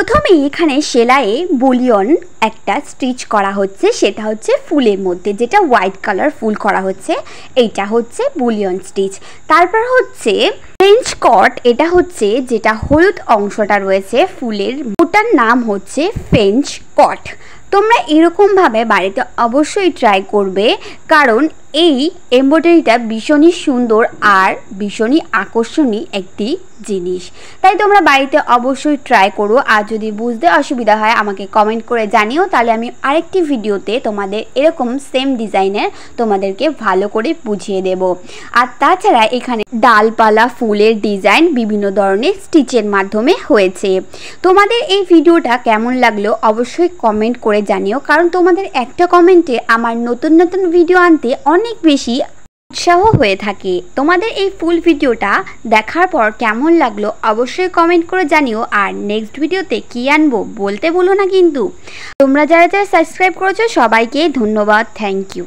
প্রথমেই এখানে সেলাইয়ে বুলিয়ন একটা স্টিচ করা হচ্ছে, সেটা হচ্ছে ফুলের মধ্যে, যেটা হোয়াইট কালার ফুল করা হচ্ছে, এইটা হচ্ছে বুলিয়ন স্টিচ। তারপর হচ্ছে ফ্রেঞ্চ কট, এটা হচ্ছে যেটা হলুদ অংশটা রয়েছে ফুলের, ওটার নাম হচ্ছে ফ্রেঞ্চ কট। তোমরা এরকমভাবে বাড়িতে অবশ্যই ট্রাই করবে, কারণ এই এমব্রয়ডারিটা ভীষণই সুন্দর আর ভীষণই আকর্ষণীয় একটি জিনিস, তাই তোমরা বাড়িতে অবশ্যই ট্রাই করো। আর যদি বুঝতে অসুবিধা হয় আমাকে কমেন্ট করে জানিও, তাহলে আমি আরেকটি ভিডিওতে তোমাদের এরকম সেম ডিজাইনের তোমাদেরকে ভালো করে বুঝিয়ে দেব। আর তাছাড়া এখানে ডালপালা ফুলের ডিজাইন বিভিন্ন ধরনের স্টিচের মাধ্যমে হয়েছে। তোমাদের এই ভিডিওটা কেমন লাগলো অবশ্যই কমেন্ট করে জানিও, কারণ তোমাদের একটা কমেন্টে আমার নতুন নতুন ভিডিও আনতে অনেক বেশি উৎসাহ হয়ে থাকে। তোমাদের এই ফুল ভিডিওটা দেখার পর কেমন লাগলো অবশ্যই কমেন্ট করে জানিও। আর নেক্সট ভিডিওতে কী আনবো বলতে ভুলো না কিন্তু। তোমরা যারা যারা সাবস্ক্রাইব করেছো সবাইকে ধন্যবাদ, থ্যাংক ইউ।